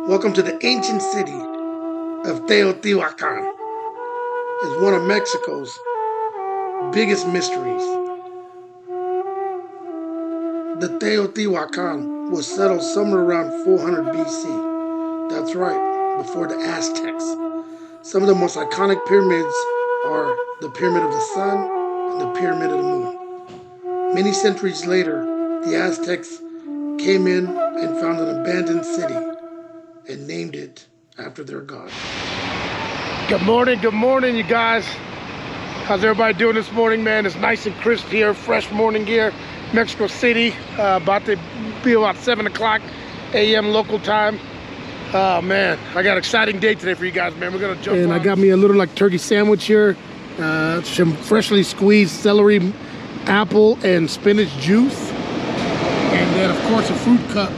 Welcome to the ancient city of Teotihuacan. It's one of Mexico's biggest mysteries. The Teotihuacan was settled somewhere around 400 BC. That's right, before the Aztecs. Some of the most iconic pyramids are the Pyramid of the Sun and the Pyramid of the Moon. Many centuries later, the Aztecs came in and found an abandoned city and named it after their god. Good morning, you guys. How's everybody doing this morning, man? It's nice and crisp here, fresh morning here, Mexico City. About to be about 7 o'clock a.m. local time. Oh man, I got an exciting day today for you guys, man. We're gonna jump And on. I got me a little like turkey sandwich here, some freshly squeezed celery, apple, and spinach juice, and then of course a fruit cup,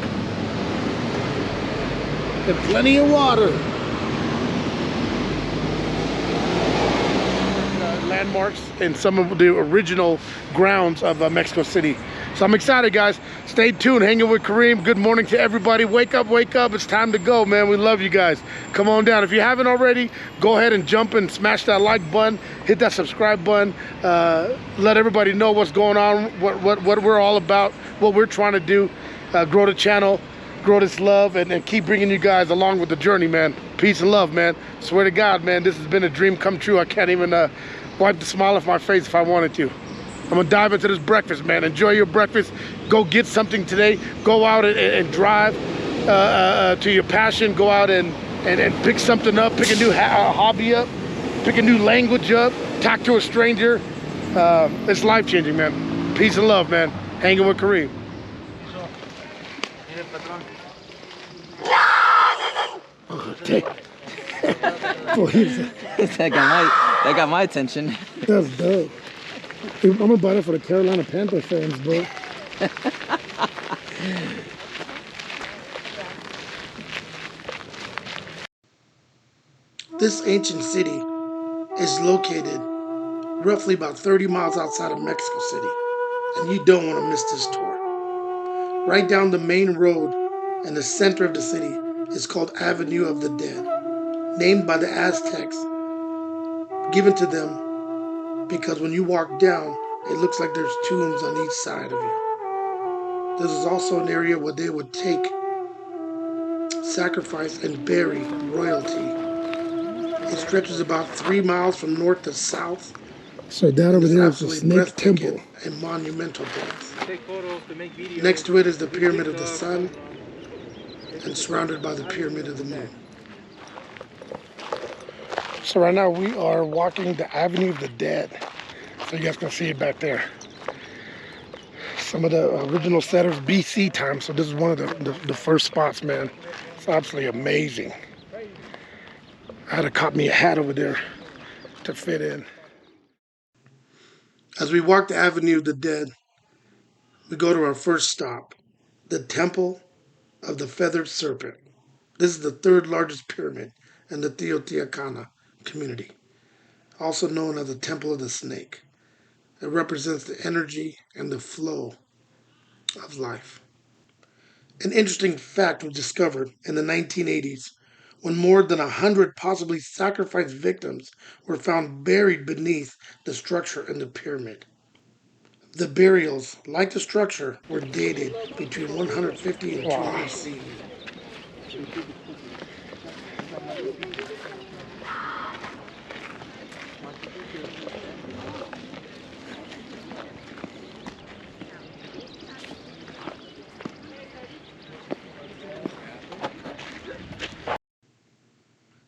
and plenty of water. Landmarks and some of the original grounds of Mexico City. So I'm excited, guys. Stay tuned, hanging with Kareem. Good morning to everybody. Wake up, it's time to go, man. We love you guys. Come on down. If you haven't already, go ahead and jump and smash that like button, hit that subscribe button, let everybody know what's going on, what we're all about, what we're trying to do, grow the channel, grow this love, and keep bringing you guys along with the journey, man. Peace and love, man. Swear to God, man, this has been a dream come true. I can't even wipe the smile off my face if I wanted to. I'm gonna dive into this breakfast, man. Enjoy your breakfast. Go get something today. Go out and drive to your passion. Go out and pick something up. Pick a new hobby up. Pick a new language up. Talk to a stranger. It's life-changing, man. Peace and love, man. Hanging with Kareem. Oh, dang. that got my attention. That's dope. I'm gonna buy it for the Carolina Panther fans, bro. This ancient city is located roughly about 30 miles outside of Mexico City, and you don't want to miss this tour. Right down the main road in the center of the city is called Avenue of the Dead, named by the Aztecs, given to them because when you walk down, it looks like there's tombs on each side of you. This is also an area where they would take, sacrifice, and bury royalty. It stretches about 3 miles from north to south. So that over there is the Snake Temple and monumental place. Next to it is the Pyramid of the Sun, and surrounded by the Pyramid of the Moon. So right now we are walking the Avenue of the Dead. So you guys can see it back there. Some of the original settlers BC time. So this is one of the first spots, man. It's absolutely amazing. I had to cop me a hat over there to fit in. As we walk the Avenue of the Dead, we go to our first stop, the Temple of the Feathered Serpent. This is the third largest pyramid in the Teotihuacan community, also known as the Temple of the Snake. It represents the energy and the flow of life. An interesting fact was discovered in the 1980s when more than 100 possibly sacrificed victims were found buried beneath the structure in the pyramid. The burials, like the structure, were dated between 150 and 200 CE.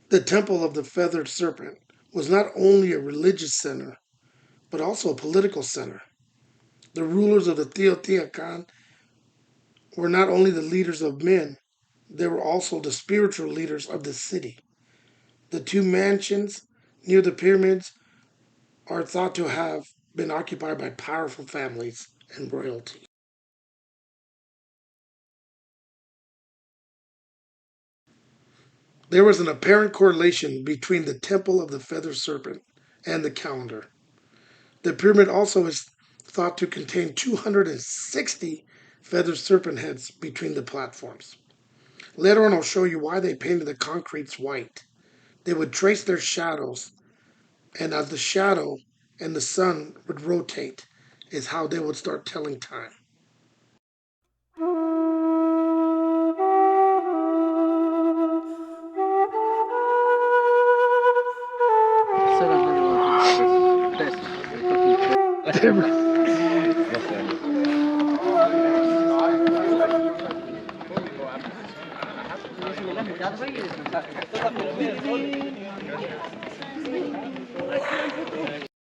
The Temple of the Feathered Serpent was not only a religious center, but also a political center. The rulers of the Teotihuacan were not only the leaders of men, they were also the spiritual leaders of the city. The two mansions near the pyramids are thought to have been occupied by powerful families and royalty. There was an apparent correlation between the Temple of the Feathered Serpent and the calendar. The pyramid also is thought to contain 260 feathered serpent heads between the platforms. Later on, I'll show you why they painted the concretes white. They would trace their shadows, and as the shadow and the sun would rotate, is how they would start telling time.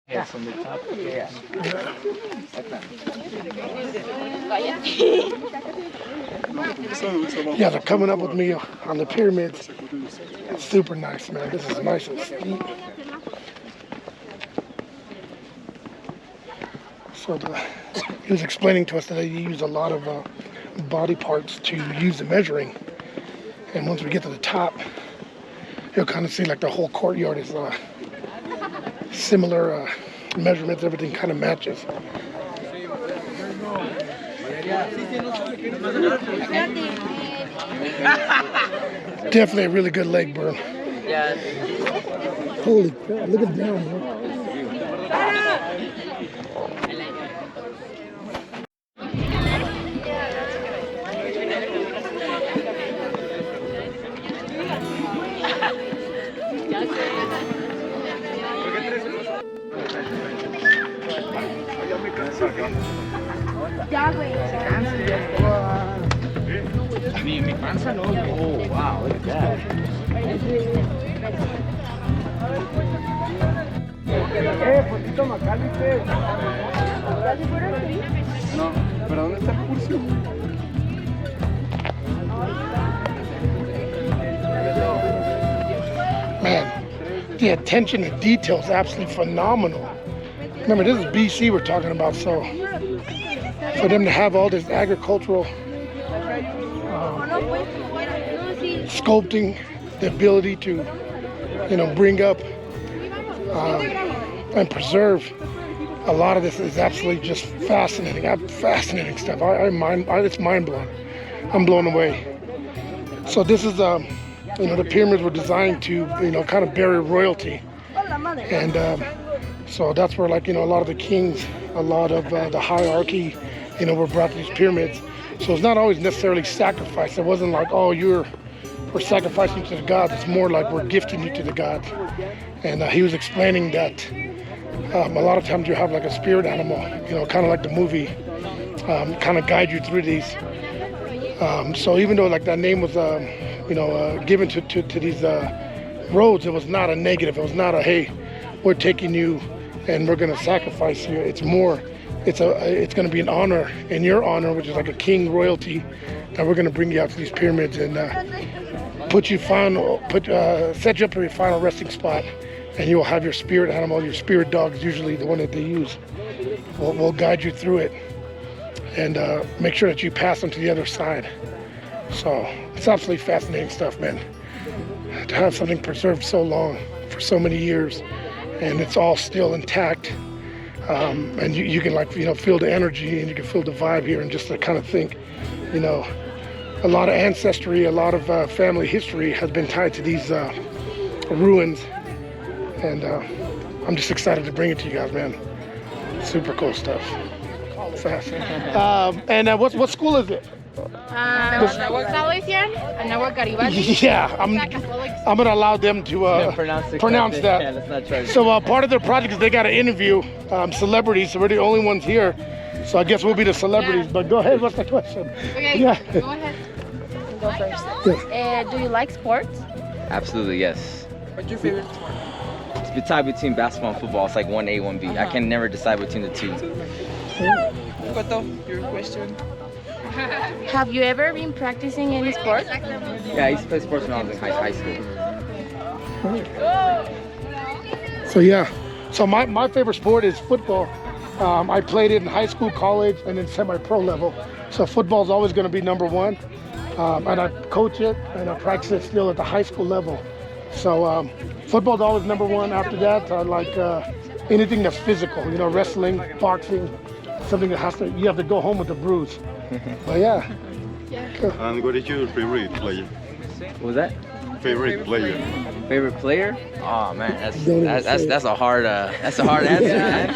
Yes, on the top. Yeah. Yeah, they're coming up with me on the pyramids. It's super nice, man. This is nice and steep. So he was explaining to us that they use a lot of body parts to use the measuring. And once we get to the top, you'll kind of see like the whole courtyard is similar measurements. Everything kind of matches. Definitely a really good leg burn. Yeah. Holy crap, look at it down, bro. Mi panza no. Oh, wow, look at that. No, pero ¿dónde está el curso? Man, the attention to detail is absolutely phenomenal. Remember, this is BC we're talking about, so for them to have all this agricultural sculpting, the ability to, bring up and preserve a lot of this is absolutely just fascinating. Fascinating stuff. It's mind blowing. I'm blown away. So this is, the pyramids were designed to, kind of bury royalty, and so that's where, like, a lot of the kings, a lot of the hierarchy, were brought to these pyramids. So it's not always necessarily sacrifice. It wasn't like, oh, we're sacrificing to the gods. It's more like we're gifting you to the gods. And he was explaining that a lot of times you have like a spirit animal, kind of like the movie, kind of guide you through these. So even though like that name was, given to these roads, it was not a negative. It was not a, hey, we're taking you and we're going to sacrifice you. It's more, it's going to be an honor, in your honor, which is like a king royalty, that we're going to bring you out to these pyramids and set you up for your final resting spot, and you will have your spirit animal, your spirit dog is usually the one that they use. We'll guide you through it and make sure that you pass them to the other side. So it's absolutely fascinating stuff, man. To have something preserved so long, for so many years, and it's all still intact. And you can feel the energy, and you can feel the vibe here, and just to kind of think, a lot of ancestry, a lot of family history has been tied to these ruins, and I'm just excited to bring it to you guys, man. Super cool stuff. Fast. And what school is it? Yeah, I'm gonna allow them to pronounce that. Yeah, let's not try to. So part of their project is they got to interview celebrities. So we're the only ones here. So I guess we'll be the celebrities. Yeah. But go ahead. What's the question? Okay, Yeah. go ahead. Go first. Do you like sports? Absolutely, yes. What's your favorite sport? It's tied between basketball and football. It's like 1A, 1B. I can never decide between the two. Koto, your question. Have you ever been practicing any sport? Yeah, I used to play sports when I was in high school. So yeah. So my favorite sport is football. I played it in high school, college, and then semi-pro level. So football is always going to be number one. And I coach it and I practice it still at the high school level. So football is always number one. After that, I like anything that's physical. Wrestling, boxing, something that you have to go home with a bruise. But yeah, And what is your favorite player? What was that? Favorite player? Favorite player? Oh man, Don't even that's a hard answer, man.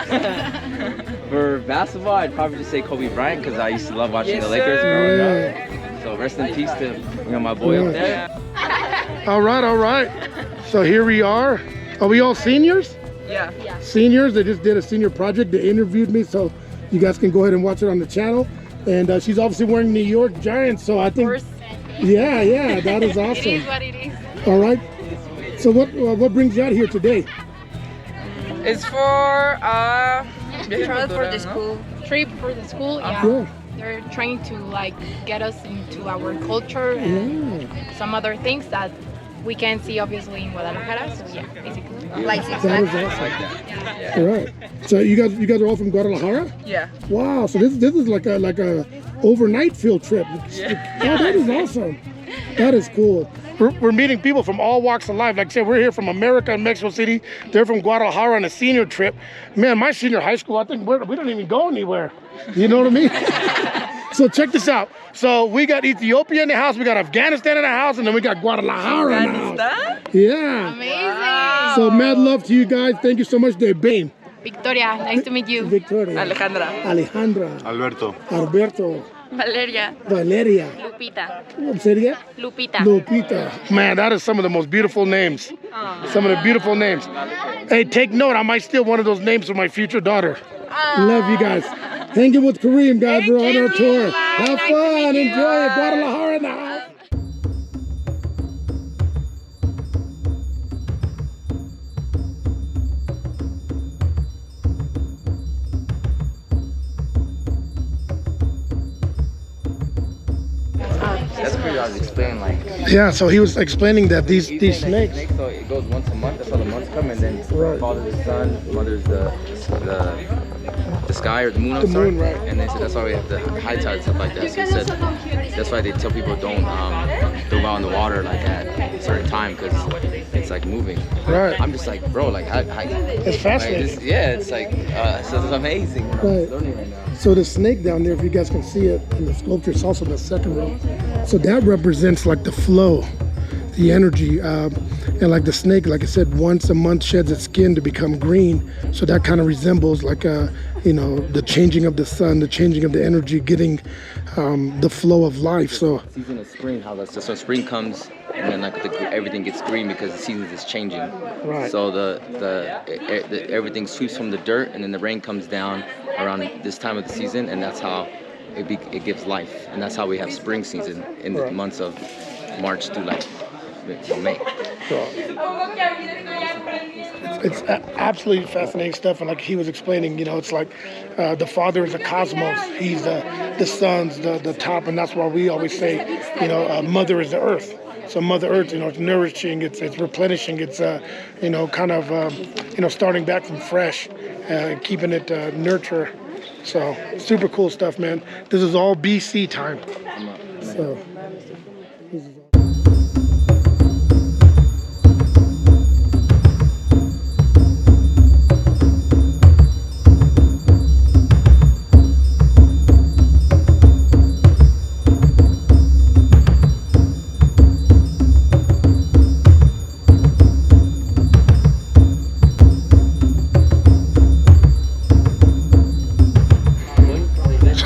For basketball, I'd probably just say Kobe Bryant because I used to love watching the Lakers growing up. So rest in peace to my boy up there. All right. So here we are. Are we all seniors? Yeah. Seniors. They just did a senior project. They interviewed me, so you guys can go ahead and watch it on the channel. And she's obviously wearing New York Giants, so I think. Yeah, that is awesome. It is what it is. All right. So what brings you out here today? It's for Trip for the school. Trip for the school, yeah. Yeah. They're trying to like get us into our culture and some other things that we can see obviously in Guadalajara. So yeah, basically. Like That is awesome. All right. So you guys are all from Guadalajara? Yeah. Wow. So this is like a overnight field trip. Yeah. Oh, that is awesome. That is cool. We're meeting people from all walks of life. Like I said, we're here from America and Mexico City. They're from Guadalajara on a senior trip. Man, my senior high school, I think we don't even go anywhere. You know what I mean? So check this out. So we got Ethiopia in the house, we got Afghanistan in the house, and then we got Guadalajara in the house. Yeah. Amazing. So mad love to you guys. Thank you so much, Dave. Victoria, nice to meet you. Victoria. Alejandra. Alberto. Alberto. Valeria. Valeria. Lupita. What say it again? Lupita. Lupita. Man, that is some of the most beautiful names. Some of the beautiful names. Hey, take note. I might steal one of those names for my future daughter. Love you guys. Hanging with Kareem, guys. We're on our tour. Have fun. Enjoy it. Guadalajara in the house. That's pretty. I was explaining like. Yeah, so he was explaining that these snakes. So it goes once a month. That's how the months come, and then Right. father's the sun, mother's the sky or the moon. I'm The sorry. moon, right. And they said that's why we have the high tide and stuff like that. So he said that's why they tell people don't go out in the water like at a certain time because it's like moving. Right. I'm just like, bro, like I It's fascinating. like, yeah, it's like so it's amazing. Bro. Right. I'm learning right now. So the snake down there, if you guys can see it in the sculpture, it's also in the second row. So that represents like the flow, the energy. And like the snake, like I said, once a month sheds its skin to become green. So that kind of resembles like, the changing of the sun, the changing of the energy, getting the flow of life. So Season of spring, how that's just when spring comes and then like everything gets green because the season is changing. Right. So the everything sweeps from the dirt and then the rain comes down around this time of the season and that's how it gives life. And that's how we have spring season in the months of March to like May. it's absolutely fascinating stuff. And like he was explaining, it's like the father is the cosmos. He's the sun's the top. And that's why we always say, mother is the earth. So Mother Earth, it's nourishing, it's replenishing, it's, starting back from fresh, keeping it nurture. So super cool stuff, man. This is all BC time. So this is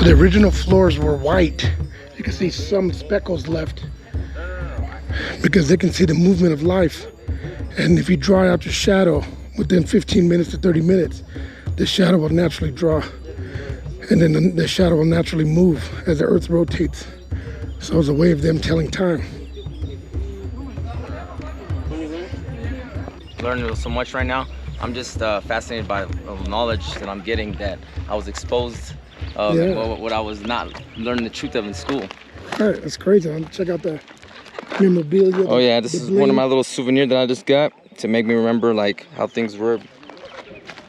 the original floors were white. You can see some speckles left because they can see the movement of life. And if you draw out your shadow within 15 minutes to 30 minutes, the shadow will naturally draw. And then the shadow will naturally move as the earth rotates. So it's a way of them telling time. Learning so much right now. I'm just fascinated by the knowledge that I'm getting that I was exposed of what I was not learning the truth of in school. All right, that's crazy. Check out the memorabilia. Oh yeah, this is one of my little souvenirs that I just got to make me remember like how things were.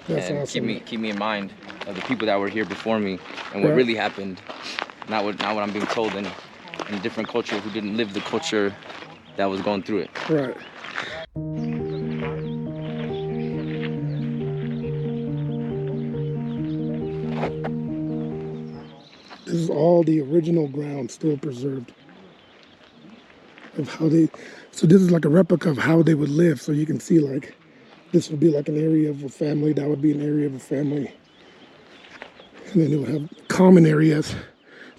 That's and awesome. keep me in mind of the people that were here before me and what really happened, not what I'm being told in a different culture who didn't live the culture that was going through it. Right. This is all the original ground still preserved of how they, so this is like a replica of how they would live. So you can see like, this would be like an area of a family, that would be an area of a family. And then they would have common areas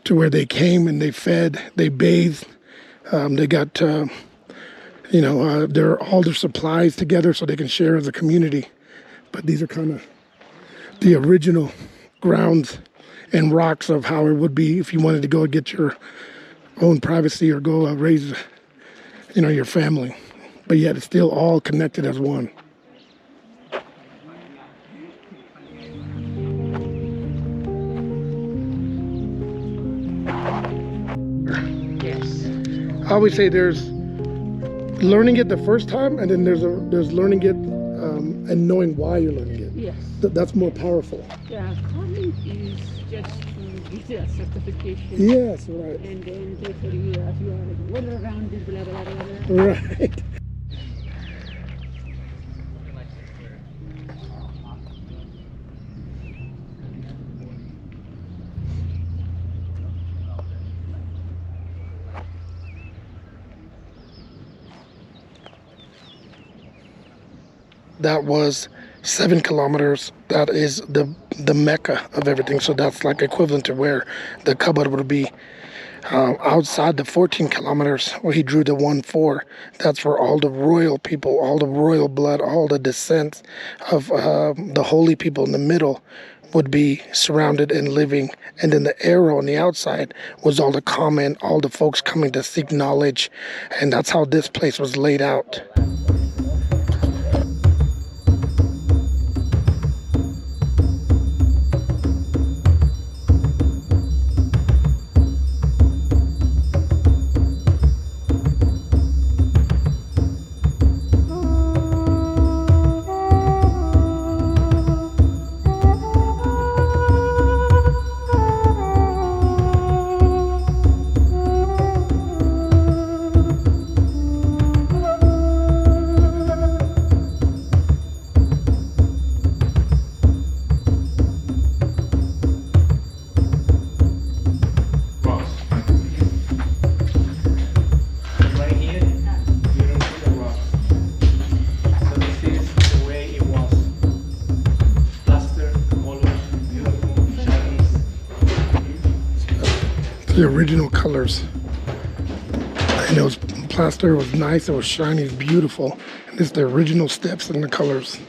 to where they came and they fed, they bathed, they got, all their supplies together so they can share as a community. But these are kind of the original grounds and rocks of how it would be if you wanted to go and get your own privacy or go raise, your family. But yet it's still all connected as one. Yes. I always say there's learning it the first time, and then there's learning it and knowing why you're learning it. Yes. That's more powerful. Yeah, calling is just to get a certification. Yes, right. And then they tell you that you are well-rounded, blah, blah, blah, blah. Right. That was 7 kilometers. That is the mecca of everything. So that's like equivalent to where the cupboard would be. Outside the 14 kilometers where he drew the 1-4, that's where all the royal people, all the royal blood, all the descent of the holy people in the middle would be surrounded and living. And then the arrow on the outside was all the common, all the folks coming to seek knowledge. And that's how this place was laid out. The original colors, and it was plaster, it was nice, it was shiny, it was beautiful, and this is the original steps and the colors.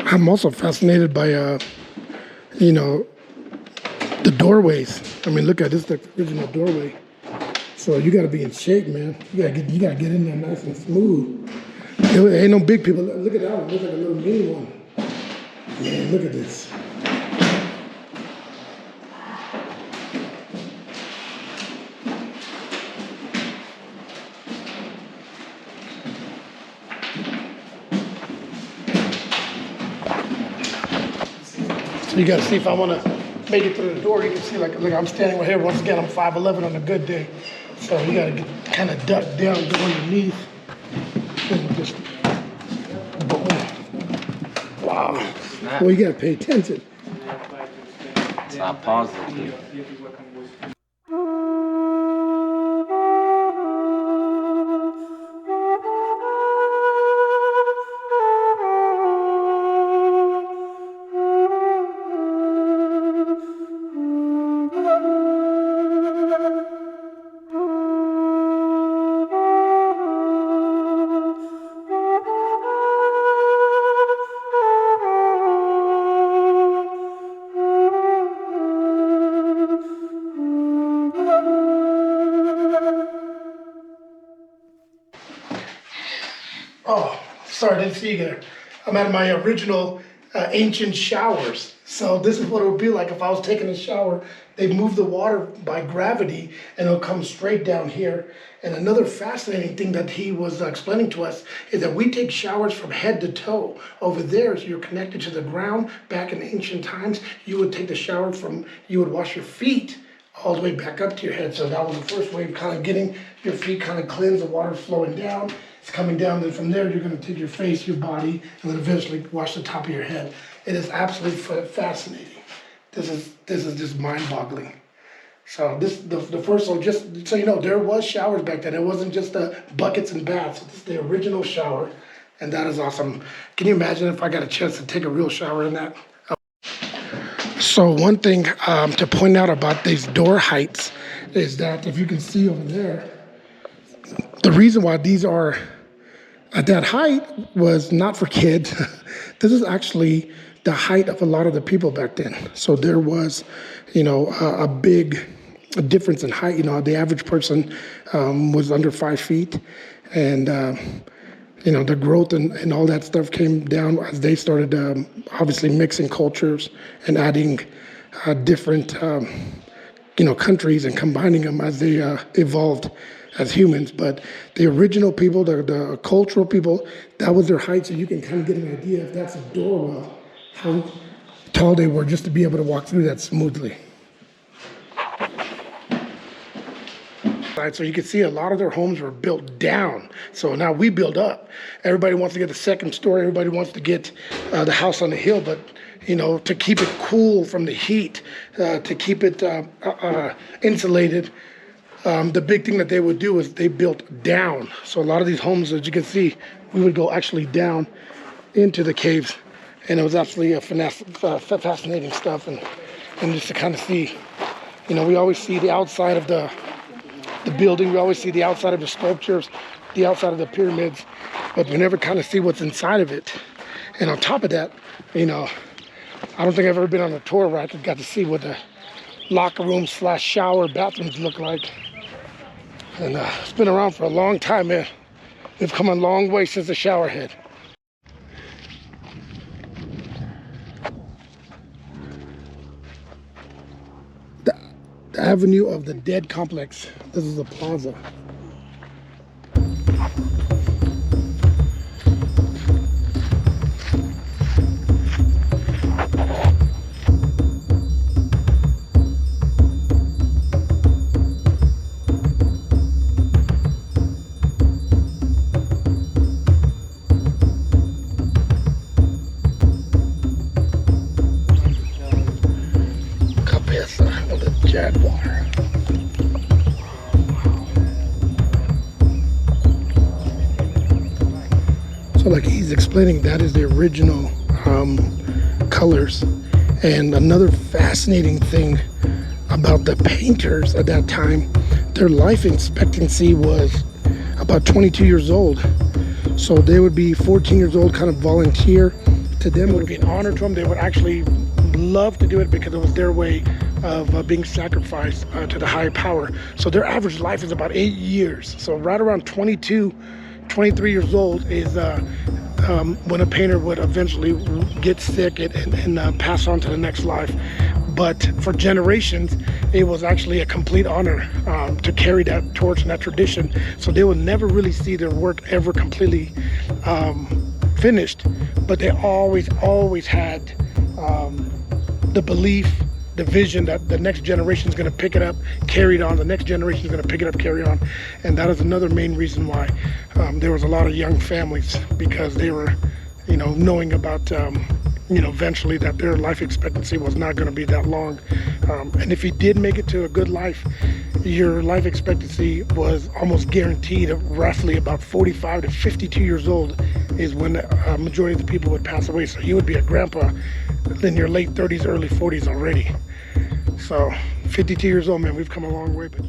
I'm also fascinated by, the doorways. I mean, look at this, the original doorway. So you got to be in shape, man. You gotta get in there nice and smooth. There ain't no big people. Look at that one. Looks like a little mini one. Man, look at this. You got to see if I want to make it through the door. You can see, like I'm standing right here. Once again, I'm 5'11" on a good day. So you got to kind of duck down, go underneath. And just, boom. Wow. Well, you got to pay attention. It's not positive. Oh, sorry, I didn't see you there. I'm at my original ancient showers. So this is what it would be like if I was taking a shower. They move the water by gravity and it'll come straight down here. And another fascinating thing that he was explaining to us is that we take showers from head to toe. Over there, so you're connected to the ground. Back in ancient times, you would take the shower you would wash your feet all the way back up to your head. So that was the first way of kind of getting your feet kind of cleansed, the water flowing down. It's coming down, then from there you're going to take your face, your body, and then eventually wash the top of your head. It is absolutely fascinating. This is just mind-boggling. So the first one, just so you know, there was showers back then. It wasn't just buckets and baths. This is the original shower, and that is awesome. Can you imagine if I got a chance to take a real shower in that? So one thing to point out about these door heights is that if you can see over there, the reason why these are at that height was not for kids. This is actually the height of a lot of the people back then. So there was, a big difference in height. The average person was under 5 feet, and the growth and all that stuff came down as they started obviously mixing cultures and adding different countries and combining them as they evolved as humans. But the original people, the cultural people, that was their height. So you can kind of get an idea if that's a doorwell, how tall they were just to be able to walk through that smoothly. So you can see a lot of their homes were built down. So now we build up. Everybody wants to get the second story. Everybody wants to get the house on the hill. But, to keep it cool from the heat, to keep it insulated, the big thing that they would do is they built down. So a lot of these homes, as you can see, we would go actually down into the caves. And it was absolutely a fascinating stuff. And just to kind of see, we always see the outside of the building. We always see the outside of the sculptures, the outside of the pyramids, but we never kind of see what's inside of it. And on top of that, I don't think I've ever been on a tour where I got to see what the locker room / shower bathrooms look like. And it's been around for a long time, man. We've come a long way since the shower head. The Avenue of the Dead complex. This is the plaza. Cabeza of the jaguar. So like he's explaining, that is the original colors. And another fascinating thing about the painters at that time, their life expectancy was about 22 years old. So they would be 14 years old, kind of volunteer. To them, it would be an honor to them. They would actually love to do it because it was their way of being sacrificed to the higher power. So their average life is about 8 years. So right around 22, 23 years old is when a painter would eventually get sick and pass on to the next life. But for generations, it was actually a complete honor to carry that torch and that tradition. So they would never really see their work ever completely finished, but they always had the belief, the vision that the next generation is going to pick it up, carry it on. The next generation is going to pick it up, carry on. And that is another main reason why there was a lot of young families, because they were, knowing about, eventually that their life expectancy was not going to be that long. And if you did make it to a good life, your life expectancy was almost guaranteed of roughly about 45 to 52 years old is when the majority of the people would pass away. So you would be a grandpa in your late 30s, early 40s already. So 52 years old, man, we've come a long way. But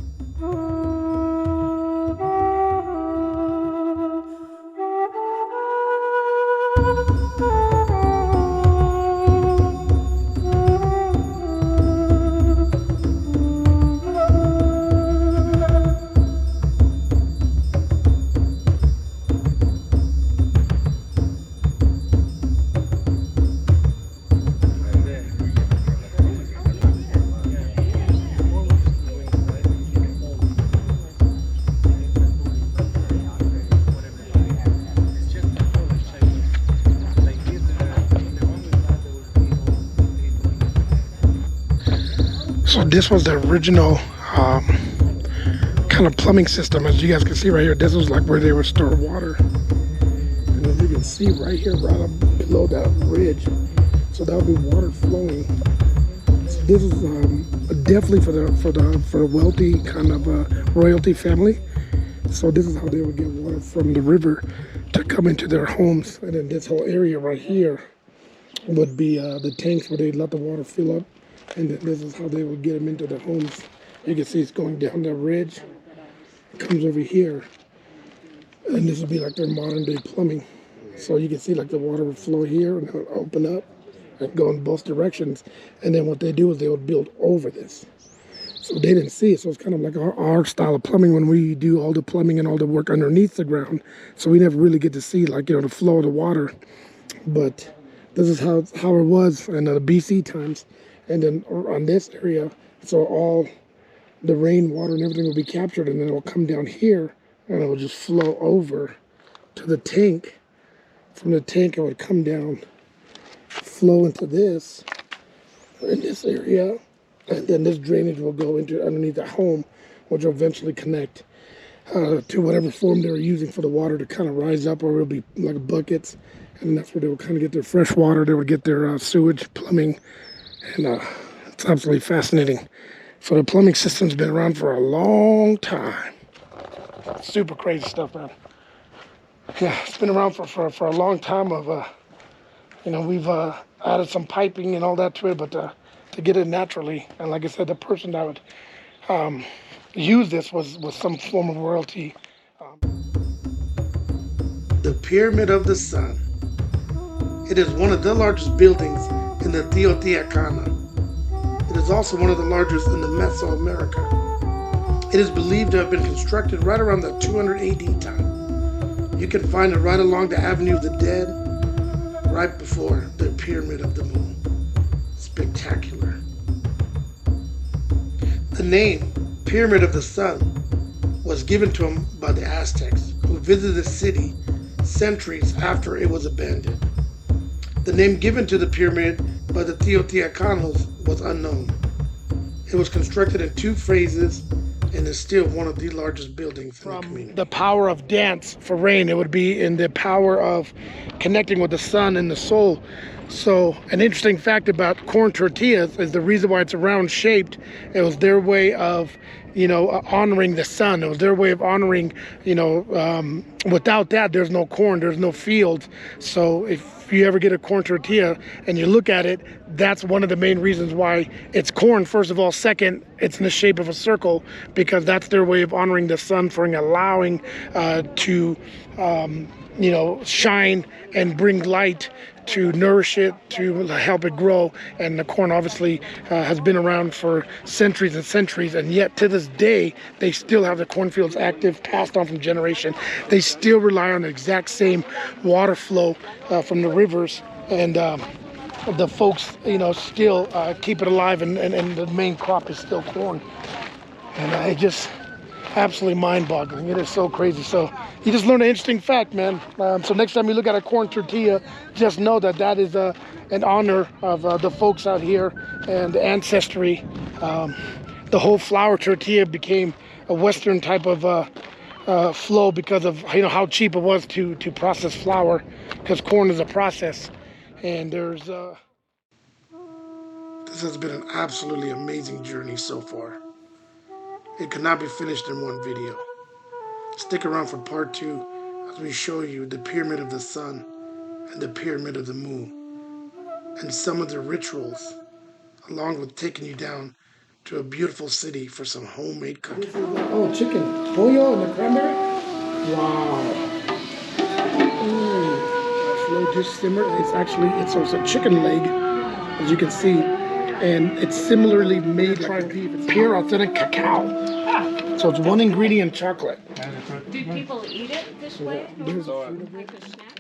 So this was the original kind of plumbing system. As you guys can see right here, this was like where they would store water. And as you can see right here, right up below that ridge, so that would be water flowing. So this is definitely for the wealthy kind of royalty family. So this is how they would get water from the river to come into their homes. And then this whole area right here would be the tanks where they let the water fill up. And then this is how they would get them into their homes. You can see it's going down that ridge. It comes over here. And this would be like their modern day plumbing. So you can see like the water would flow here and it would open up and go in both directions. And then what they do is they would build over this. So they didn't see it. So it's kind of like our style of plumbing when we do all the plumbing and all the work underneath the ground. So we never really get to see like, the flow of the water. But this is how it was in the BC times. And then on this area, so all the rainwater and everything will be captured, and then it will come down here and it will just flow over to the tank. From the tank, it would come down, flow into this, in this area, and then this drainage will go into underneath the home, which will eventually connect to whatever form they were using for the water to kind of rise up, or it'll be like buckets, and that's where they would kind of get their fresh water. They would get their sewage, plumbing, and it's absolutely fascinating. So the plumbing system's been around for a long time. Super crazy stuff, man. Yeah, it's been around for a long time. We've added some piping and all that to it, but to get it naturally. And like I said, the person that would use this was some form of royalty. The Pyramid of the Sun. It is one of the largest buildings in the Teotihuacan. It is also one of the largest in the Mesoamerica. It is believed to have been constructed right around the 200 AD time. You can find it right along the Avenue of the Dead, right before the Pyramid of the Moon. Spectacular. The name Pyramid of the Sun was given to him by the Aztecs, who visited the city centuries after it was abandoned. The name given to the pyramid by the Teotihuacanos was unknown. It was constructed in 2 phases and is still one of the largest buildings in the community. The power of dance for rain, it would be in the power of connecting with the sun and the soul. So an interesting fact about corn tortillas is the reason why it's a round shaped. It was their way of, honoring the sun. It was their way of honoring, without that, there's no corn, there's no fields. So if you ever get a corn tortilla and you look at it, that's one of the main reasons why it's corn. First of all, second, it's in the shape of a circle because that's their way of honoring the sun for allowing to shine and bring light to nourish it, to help it grow. And the corn obviously has been around for centuries and centuries, and yet to this day they still have the cornfields active, passed on from generation. They still rely on the exact same water flow from the rivers, and the folks still keep it alive, and the main crop is still corn. And it just absolutely mind-boggling. It is so crazy. So you just learned an interesting fact, man. So next time you look at a corn tortilla, just know that is an honor of the folks out here and the ancestry. The whole flour tortilla became a Western type of flow because of how cheap it was to process flour, because corn is a process. And there's This has been an absolutely amazing journey so far. It could not be finished in one video. Stick around for part 2 as we show you the Pyramid of the Sun and the Pyramid of the Moon and some of the rituals, along with taking you down to a beautiful city for some homemade cooking. oh, chicken, pollo and the cranberry. Wow. Slow just simmer. It's also a chicken leg, as you can see, and it's similarly made like pure authentic cacao. So it's one ingredient chocolate. Do people eat it this way? There's Like a snack?